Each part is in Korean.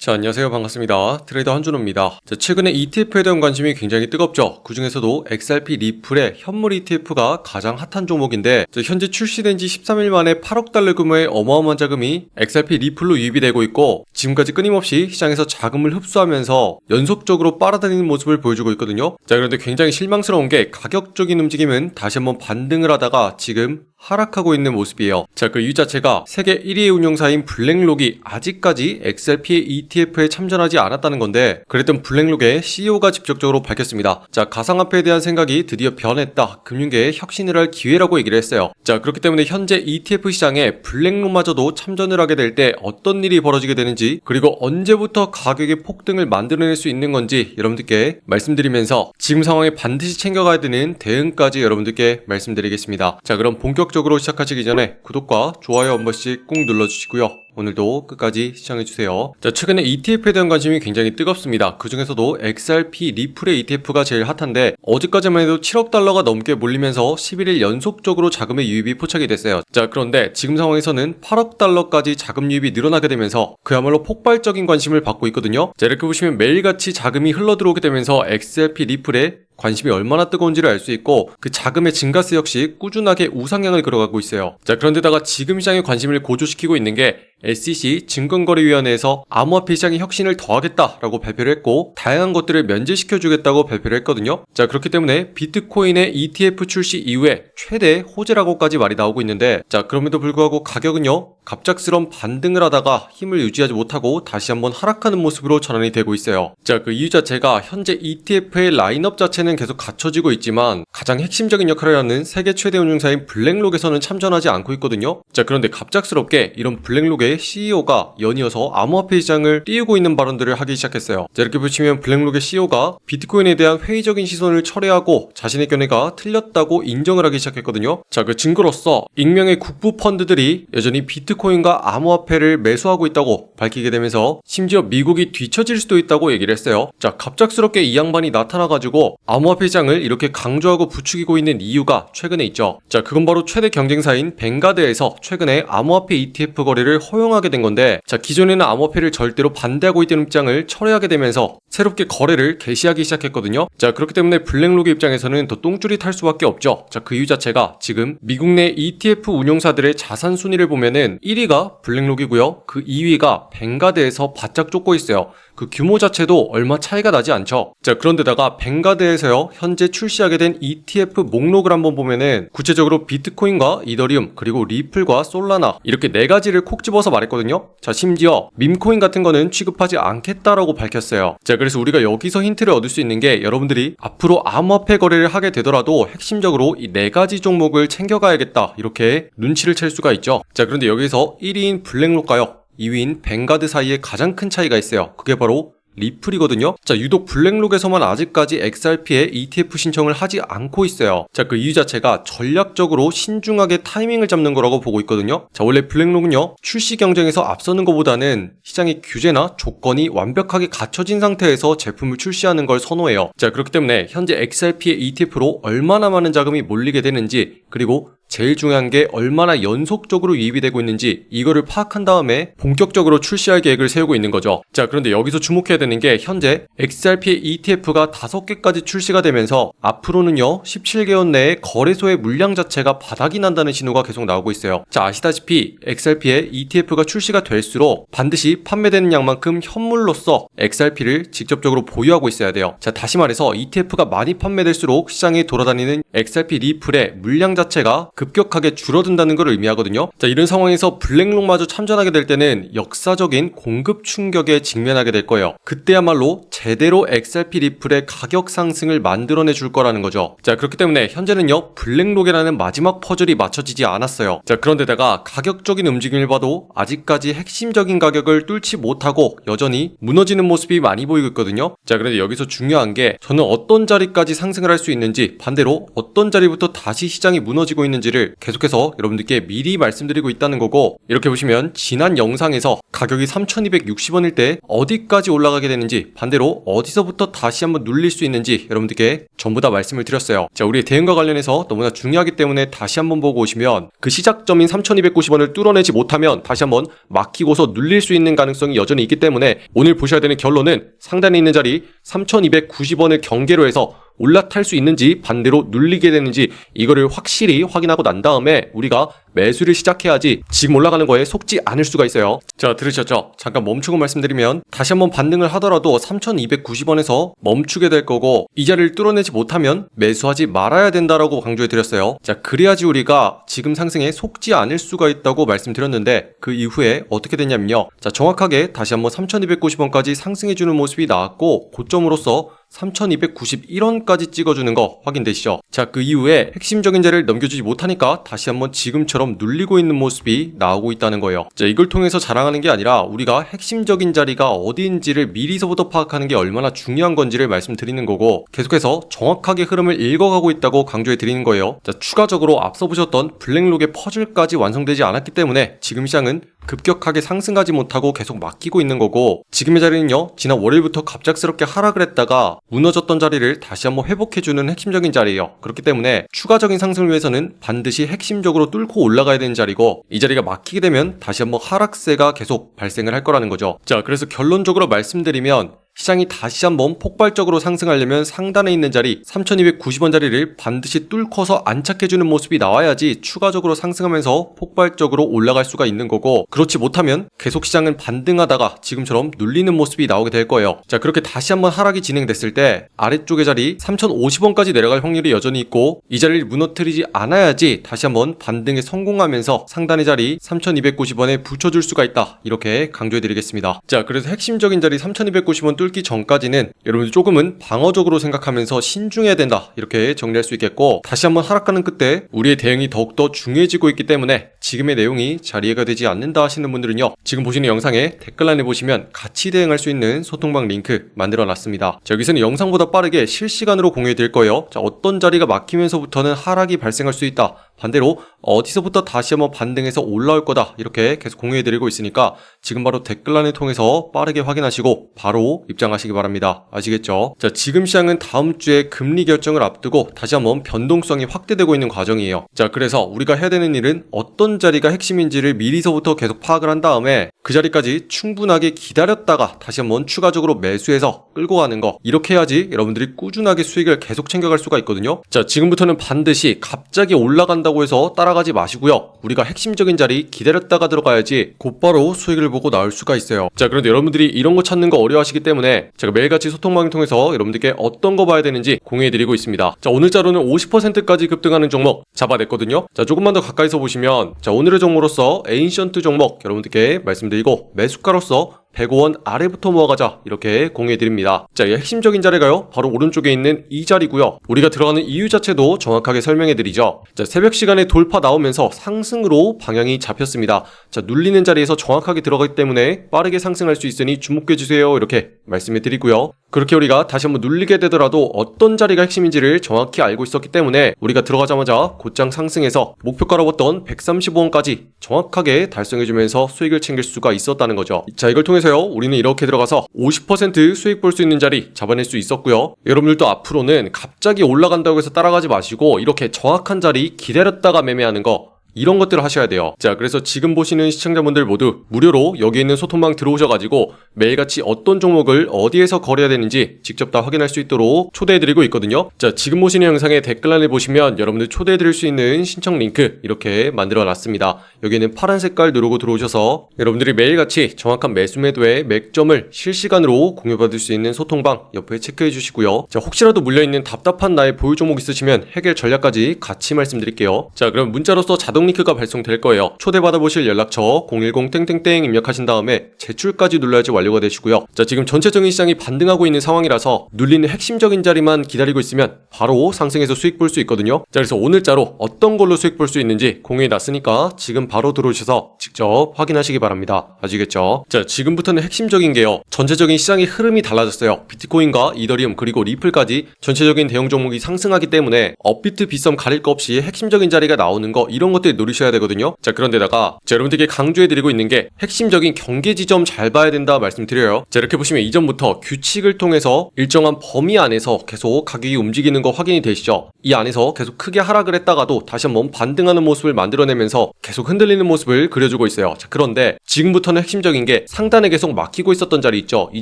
자, 안녕하세요. 반갑습니다. 트레이더 한준호입니다. 자, 최근에 ETF에 대한 관심이 굉장히 뜨겁죠. 그 중에서도 XRP 리플의 현물 ETF가 가장 핫한 종목인데, 현재 출시된 지 13일 만에 8억 달러 규모의 어마어마한 자금이 XRP 리플로 유입이 되고 있고, 지금까지 끊임없이 시장에서 자금을 흡수하면서 연속적으로 빨아들이는 모습을 보여주고 있거든요. 자, 그런데 굉장히 실망스러운 게 가격적인 움직임은 다시 한번 반등을 하다가 지금 하락하고 있는 모습이에요. 자, 그 이유 자체가 세계 1위의 운용사인 블랙록이 아직까지 XRP의 ETF에 참전하지 않았다는 건데, 그랬던 블랙록의 CEO가 직접적으로 밝혔습니다. 자, 가상화폐에 대한 생각이 드디어 변했다. 금융계에 혁신을 할 기회라고 얘기를 했어요. 자, 그렇기 때문에 현재 ETF 시장에 블랙록마저도 참전을 하게 될 때 어떤 일이 벌어지게 되는지, 그리고 언제부터 가격의 폭등을 만들어낼 수 있는 건지 여러분들께 말씀드리면서 지금 상황에 반드시 챙겨가야 되는 대응까지 여러분들께 말씀드리겠습니다. 자, 그럼 본격적으로 시작하시기 전에 구독과 좋아요 한 번씩 꼭 눌러주시고요. 오늘도 끝까지 시청해주세요. 자, 최근에 ETF에 대한 관심이 굉장히 뜨겁습니다. 그 중에서도 XRP 리플의 ETF가 제일 핫한데, 어제까지만 해도 7억 달러가 넘게 몰리면서 11일 연속적으로 자금의 유입이 포착이 됐어요. 자, 그런데 지금 상황에서는 8억 달러까지 자금 유입이 늘어나게 되면서 그야말로 폭발적인 관심을 받고 있거든요. 자, 이렇게 보시면 매일같이 자금이 흘러들어오게 되면서 XRP 리플에 관심이 얼마나 뜨거운지를 알 수 있고, 그 자금의 증가세 역시 꾸준하게 우상향을 그려가고 있어요. 자, 그런데다가 지금 시장의 관심을 고조시키고 있는 게 SEC 증권거래위원회에서 암호화폐 시장의 혁신을 더하겠다라고 발표를 했고, 다양한 것들을 면제시켜주겠다고 발표를 했거든요. 자, 그렇기 때문에 비트코인의 ETF 출시 이후에 최대 호재라고까지 말이 나오고 있는데, 자, 그럼에도 불구하고 가격은요 갑작스런 반등을 하다가 힘을 유지하지 못하고 다시 한번 하락하는 모습으로 전환이 되고 있어요. 자, 그 이유 자체가 현재 ETF의 라인업 자체는 계속 갖춰지고 있지만 가장 핵심적인 역할을 하는 세계 최대 운용사인 블랙록에서는 참전하지 않고 있거든요. 자, 그런데 갑작스럽게 이런 블랙록의 CEO가 연이어서 암호화폐 시장을 띄우고 있는 발언들을 하기 시작했어요. 자, 이렇게 보시면 블랙록의 CEO가 비트코인에 대한 회의적인 시선을 철회하고 자신의 견해가 틀렸다고 인정을 하기 시작했거든요. 자, 그 증거로서 익명의 국부 펀드들이 여전히 비트코인과 암호화폐를 매수하고 있다고 밝히게 되면서 심지어 미국이 뒤처질 수도 있다고 얘기를 했어요. 자, 갑작스럽게 이 양반이 나타나가지고 암호화폐 시장을 이렇게 강조하고 부추기고 있는 이유가 최근에 있죠. 자, 그건 바로 최대 경쟁사인 뱅가드에서 최근에 암호화폐 ETF 거래를 허용하게 된 건데, 자, 기존에는 암호화폐를 절대로 반대하고 있던 입장을 철회하게 되면서 새롭게 거래를 개시하기 시작했거든요. 자, 그렇기 때문에 블랙록의 입장에서는 더 똥줄이 탈 수밖에 없죠. 자, 그 이유 자체가 지금 미국 내 ETF 운용사들의 자산 순위를 보면은 1위가 블랙록이고요. 그 2위가 뱅가드에서 바짝 쫓고 있어요. 그 규모 자체도 얼마 차이가 나지 않죠. 자, 그런데다가 뱅가드에서요 현재 출시하게 된 ETF 목록을 한번 보면은 구체적으로 비트코인과 이더리움, 그리고 리플과 솔라나, 이렇게 4가지를 콕 집어서 말했거든요. 자, 심지어 밈코인 같은 거는 취급하지 않겠다라고 밝혔어요. 자, 그래서 우리가 여기서 힌트를 얻을 수 있는 게, 여러분들이 앞으로 암호화폐 거래를 하게 되더라도 핵심적으로 이 4가지 종목을 챙겨가야겠다, 이렇게 눈치를 챌 수가 있죠. 자, 그런데 여기서 1위인 블랙록과요 2위인 뱅가드 사이에 가장 큰 차이가 있어요. 그게 바로 리플이거든요. 자, 유독 블랙록에서만 아직까지 XRP에 ETF 신청을 하지 않고 있어요. 자, 그 이유 자체가 전략적으로 신중하게 타이밍을 잡는 거라고 보고 있거든요. 자, 원래 블랙록은요 출시 경쟁에서 앞서는 것보다는 시장의 규제나 조건이 완벽하게 갖춰진 상태에서 제품을 출시하는 걸 선호해요. 자, 그렇기 때문에 현재 XRP의 ETF로 얼마나 많은 자금이 몰리게 되는지, 그리고 제일 중요한 게 얼마나 연속적으로 유입이 되고 있는지, 이거를 파악한 다음에 본격적으로 출시할 계획을 세우고 있는 거죠. 자, 그런데 여기서 주목해야 되는 게, 현재 XRP의 ETF가 5개까지 출시가 되면서 앞으로는요 17개월 내에 거래소의 물량 자체가 바닥이 난다는 신호가 계속 나오고 있어요. 자, 아시다시피 XRP의 ETF가 출시가 될수록 반드시 판매되는 양만큼 현물로서 XRP를 직접적으로 보유하고 있어야 돼요. 자, 다시 말해서 ETF가 많이 판매될수록 시장에 돌아다니는 XRP 리플의 물량 자체가 급격하게 줄어든다는 걸 의미하거든요. 자, 이런 상황에서 블랙록마저 참전하게 될 때는 역사적인 공급 충격에 직면하게 될 거예요. 그때야말로 제대로 XRP 리플의 가격 상승을 만들어내 줄 거라는 거죠. 자, 그렇기 때문에 현재는요 블랙록이라는 마지막 퍼즐이 맞춰지지 않았어요. 자, 그런데다가 가격적인 움직임을 봐도 아직까지 핵심적인 가격을 뚫지 못하고 여전히 무너지는 모습이 많이 보이고 있거든요. 자, 그런데 여기서 중요한 게, 저는 어떤 자리까지 상승을 할 수 있는지, 반대로 어떤 자리부터 다시 시장이 무너지고 있는지 있는지를 계속해서 여러분들께 미리 말씀드리고 있다는 거고, 이렇게 보시면 지난 영상에서 가격이 3,260원일 때 어디까지 올라가게 되는지, 반대로 어디서부터 다시 한번 눌릴 수 있는지 여러분들께 전부 다 말씀을 드렸어요. 자, 우리의 대응과 관련해서 너무나 중요하기 때문에 다시 한번 보고 오시면 그 시작점인 3,290원을 뚫어내지 못하면 다시 한번 막히고서 눌릴 수 있는 가능성이 여전히 있기 때문에 오늘 보셔야 되는 결론은 상단에 있는 자리 3,290원을 경계로 해서 올라탈 수 있는지 반대로 눌리게 되는지 이거를 확실히 확인하고 난 다음에 우리가 매수를 시작해야지 지금 올라가는 거에 속지 않을 수가 있어요. 자, 들으셨죠? 잠깐 멈추고 말씀드리면 다시 한번 반등을 하더라도 3,290원에서 멈추게 될 거고, 이 자리를 뚫어내지 못하면 매수하지 말아야 된다라고 강조해 드렸어요. 자, 그래야지 우리가 지금 상승에 속지 않을 수가 있다고 말씀드렸는데 그 이후에 어떻게 됐냐면요. 자, 정확하게 다시 한번 3,290원까지 상승해주는 모습이 나왔고, 고점으로서 3,291원까지 찍어주는 거 확인되시죠? 자, 그 이후에 핵심적인 자리를 넘겨주지 못하니까 다시 한번 지금처럼 눌리고 있는 모습이 나오고 있다는 거예요. 자, 이걸 통해서 자랑하는 게 아니라 우리가 핵심적인 자리가 어디인지를 미리서부터 파악하는 게 얼마나 중요한 건지를 말씀드리는 거고, 계속해서 정확하게 흐름을 읽어가고 있다고 강조해 드리는 거예요. 자, 추가적으로 앞서 보셨던 블랙록의 퍼즐까지 완성되지 않았기 때문에 지금 시장은 급격하게 상승하지 못하고 계속 막히고 있는 거고, 지금의 자리는요, 지난 월요일부터 갑작스럽게 하락을 했다가 무너졌던 자리를 다시 한번 회복해주는 핵심적인 자리예요. 그렇기 때문에 추가적인 상승을 위해서는 반드시 핵심적으로 뚫고 올라가야 되는 자리고, 이 자리가 막히게 되면 다시 한번 하락세가 계속 발생을 할 거라는 거죠. 자, 그래서 결론적으로 말씀드리면 시장이 다시 한번 폭발적으로 상승하려면 상단에 있는 자리 3,290원 자리를 반드시 뚫고서 안착해주는 모습이 나와야지 추가적으로 상승하면서 폭발적으로 올라갈 수가 있는 거고, 그렇지 못하면 계속 시장은 반등하다가 지금처럼 눌리는 모습이 나오게 될 거예요. 자, 그렇게 다시 한번 하락이 진행됐을 때 아래쪽의 자리 3,050원까지 내려갈 확률이 여전히 있고, 이 자리를 무너뜨리지 않아야지 다시 한번 반등에 성공하면서 상단의 자리 3,290원에 붙여줄 수가 있다, 이렇게 강조해드리겠습니다. 자, 그래서 핵심적인 자리 3,290원 뚫기 전까지는 여러분들 조금은 방어적으로 생각하면서 신중해야 된다, 이렇게 정리할 수 있겠고, 다시 한번 하락하는 끝에 우리의 대응이 더욱더 중요해지고 있기 때문에 지금의 내용이 잘 이해가 되지 않는다 하시는 분들은요, 지금 보시는 영상에 댓글란에 보시면 같이 대응할 수 있는 소통방 링크 만들어 놨습니다. 자, 여기서는 영상보다 빠르게 실시간으로 공유해 드릴 거예요. 자, 어떤 자리가 막히면서부터는 하락이 발생할 수 있다, 반대로 어디서부터 다시 한번 반등해서 올라올 거다, 이렇게 계속 공유해 드리고 있으니까 지금 바로 댓글란을 통해서 빠르게 확인하시고 바로 입장하시기 바랍니다. 아시겠죠? 자, 지금 시장은 다음 주에 금리 결정을 앞두고 다시 한번 변동성이 확대되고 있는 과정이에요. 자, 그래서 우리가 해야 되는 일은 어떤 자리가 핵심인지를 미리서부터 계속 파악을 한 다음에 그 자리까지 충분하게 기다렸다가 다시 한번 추가적으로 매수해서 끌고 가는 거, 이렇게 해야지 여러분들이 꾸준하게 수익을 계속 챙겨갈 수가 있거든요. 자, 지금부터는 반드시 갑자기 올라간다고 해서 따라가지 마시고요, 우리가 핵심적인 자리 기다렸다가 들어가야지 곧바로 수익을 보고 나올 수가 있어요. 자, 그런데 여러분들이 이런 거 찾는 거 어려워하시기 때문에 제가 매일같이 소통방을 통해서 여러분들께 어떤 거 봐야 되는지 공유해드리고 있습니다. 자, 오늘자로는 50%까지 급등하는 종목 잡아냈거든요. 자, 조금만 더 가까이서 보시면, 자, 오늘의 종목으로서 에인션트 종목 여러분들께 말씀드리고, 매수가로서 105원 아래부터 모아가자, 이렇게 공유해드립니다. 자, 이 핵심적인 자리가요, 바로 오른쪽에 있는 이 자리고요. 우리가 들어가는 이유 자체도 정확하게 설명해드리죠. 자, 새벽 시간에 돌파 나오면서 상승으로 방향이 잡혔습니다. 자, 눌리는 자리에서 정확하게 들어가기 때문에 빠르게 상승할 수 있으니 주목해주세요, 이렇게 말씀해드리고요. 그렇게 우리가 다시 한번 눌리게 되더라도 어떤 자리가 핵심인지를 정확히 알고 있었기 때문에 우리가 들어가자마자 곧장 상승해서 목표가로 봤던 135원까지 정확하게 달성해주면서 수익을 챙길 수가 있었다는 거죠. 자, 이걸 통해서요, 우리는 이렇게 들어가서 50% 수익 볼 수 있는 자리 잡아낼 수 있었고요. 여러분들도 앞으로는 갑자기 올라간다고 해서 따라가지 마시고 이렇게 정확한 자리 기다렸다가 매매하는 거, 이런 것들을 하셔야 돼요. 자, 그래서 지금 보시는 시청자분들 모두 무료로 여기 있는 소통방 들어오셔가지고 매일같이 어떤 종목을 어디에서 거래해야 되는지 직접 다 확인할 수 있도록 초대해드리고 있거든요. 자, 지금 보시는 영상의 댓글란에 보시면 여러분들 초대해드릴 수 있는 신청 링크 이렇게 만들어놨습니다. 여기는 파란 색깔 누르고 들어오셔서 여러분들이 매일같이 정확한 매수 매도의 맥점을 실시간으로 공유받을 수 있는 소통방 옆에 체크해 주시고요. 자, 혹시라도 물려있는 답답한 나의 보유 종목 있으시면 해결 전략까지 같이 말씀드릴게요. 자, 그럼 문자로서 자동 계정 링크가 발송될 거예요. 초대받아보실 연락처 010 입력하신 다음에 제출까지 눌러야지 완료가 되시고요. 자, 지금 전체적인 시장이 반등하고 있는 상황이라서 눌리는 핵심적인 자리만 기다리고 있으면 바로 상승해서 수익 볼 수 있거든요. 자, 그래서 오늘자로 어떤 걸로 수익 볼 수 있는지 공유해 놨으니까 지금 바로 들어오셔서 직접 확인하시기 바랍니다. 아시겠죠? 자, 지금부터는 핵심적인 게요. 전체적인 시장의 흐름이 달라졌어요. 비트코인과 이더리움 그리고 리플까지 전체적인 대형 종목이 상승하기 때문에 업비트 빗썸 가릴 거 없이 핵심적인 자리가 나오는 거, 이런 것들 노리셔야 되거든요. 자, 그런데다가 여러분들께 강조해드리고 있는 게 핵심적인 경계 지점 잘 봐야 된다 말씀드려요. 자, 이렇게 보시면 이전부터 규칙을 통해서 일정한 범위 안에서 계속 가격이 움직이는 거 확인이 되시죠? 이 안에서 계속 크게 하락을 했다가도 다시 한번 반등하는 모습을 만들어내면서 계속 흔들리는 모습을 그려주고 있어요. 자, 그런데 지금부터는 핵심적인 게 상단에 계속 막히고 있었던 자리 있죠? 이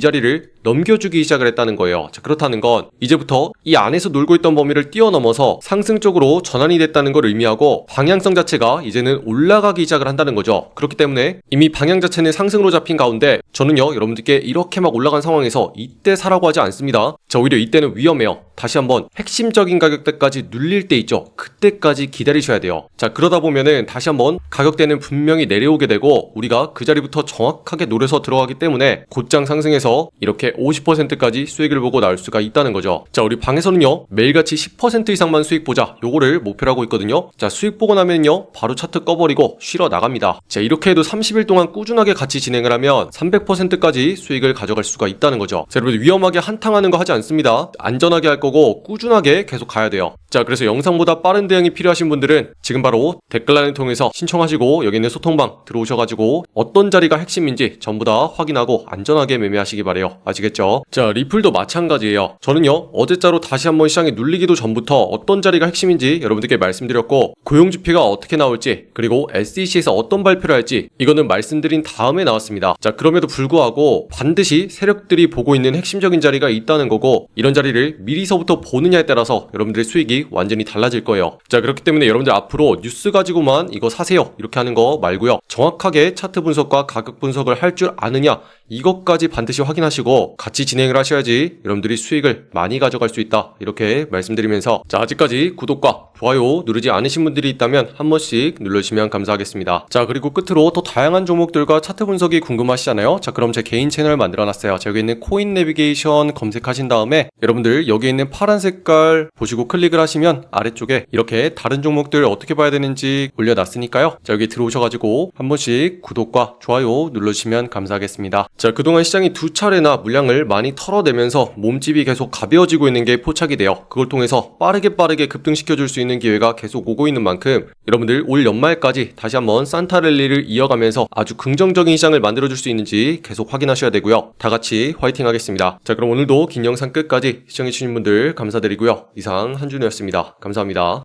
자리를 넘겨주기 시작을 했다는 거예요. 자, 그렇다는 건 이제부터 이 안에서 놀고 있던 범위를 뛰어넘어서 상승 쪽으로 전환이 됐다는 걸 의미하고 방향성 자체가 이제는 올라가기 시작을 한다는 거죠. 그렇기 때문에 이미 방향 자체는 상승으로 잡힌 가운데 저는요, 여러분들께 이렇게 막 올라간 상황에서 이때 사라고 하지 않습니다. 자, 오히려 이때는 위험해요. 다시 한번 핵심적인 가격대까지 눌릴 때 있죠? 그때까지 기다리셔야 돼요. 자, 그러다 보면은 다시 한번 가격대는 분명히 내려오게 되고 우리가 그 자리부터 정확하게 노려서 들어가기 때문에 곧장 상승해서 이렇게 50%까지 수익을 보고 나올 수가 있다는 거죠. 자, 우리 방에서는요, 매일같이 10% 이상만 수익 보자, 요거를 목표로 하고 있거든요. 자, 수익 보고 나면요, 바로 차트 꺼버리고 쉬러 나갑니다. 자, 이렇게 해도 30일 동안 꾸준하게 같이 진행을 하면 300%까지 수익을 가져갈 수가 있다는 거죠. 자, 여러분, 위험하게 한탕하는 거 하지 않습니다. 안전하게 할 거고 꾸준하게 계속 가야 돼요. 자, 그래서 영상보다 빠른 대응이 필요하신 분들은 지금 바로 댓글란을 통해서 신청하시고 여기 있는 소통방 들어오셔가지고 어떤 자리가 핵심인지 전부 다 확인하고 안전하게 매매하시기 바래요. 아시겠죠? 자, 리플도 마찬가지예요. 저는요, 어제자로 다시 한번 시장에 눌리기도 전부터 어떤 자리가 핵심인지 여러분들께 말씀드렸고 고용지표가 어떻게 나올지 그리고 SEC에서 어떤 발표를 할지 이거는 말씀드린 다음에 나왔습니다. 자, 그럼에도 불구하고 반드시 세력들이 보고 있는 핵심적인 자리가 있다는 거고 이런 자리를 미리서부터 보느냐에 따라서 여러분들의 수익이 완전히 달라질 거예요. 자, 그렇기 때문에 여러분들 앞으로 뉴스 가지고만 이거 사세요 이렇게 하는 거 말고요, 정확하게 차트 분석과 가격 분석을 할 줄 아느냐, 이것까지 반드시 확인하시고 같이 진행을 하셔야지 여러분들이 수익을 많이 가져갈 수 있다, 이렇게 말씀드리면서, 자, 아직까지 구독과 좋아요 누르지 않으신 분들이 있다면 한 번씩 눌러주시면 감사하겠습니다. 자, 그리고 끝으로 더 다양한 종목들과 차트 분석이 궁금하시잖아요. 자, 그럼 제 개인 채널 만들어놨어요. 자, 여기 있는 코인 내비게이션 검색하신 다음에 여러분들 여기 있는 파란 색깔 보시고 클릭을 하시면 아래쪽에 이렇게 다른 종목들 어떻게 봐야 되는지 올려놨으니까요. 자, 여기 들어오셔가지고 한 번씩 구독과 좋아요 눌러주시면 감사하겠습니다. 자, 그동안 시장이 두 차례나 물량을 많이 털어내면서 몸집이 계속 가벼워지고 있는 게 포착이 돼요. 그걸 통해서 빠르게 급등시켜줄 수 있는 기회가 계속 오고 있는 만큼 여러분들 올 연말까지 다시 한번 산타 랠리를 이어가면서 아주 긍정적인 시장을 만들어줄 수 있는지 계속 확인하셔야 되고요. 다 같이 화이팅 하겠습니다. 자, 그럼 오늘도 긴 영상 끝까지 시청해주신 분들 감사드리고요. 이상 한준호였습니다. 감사합니다.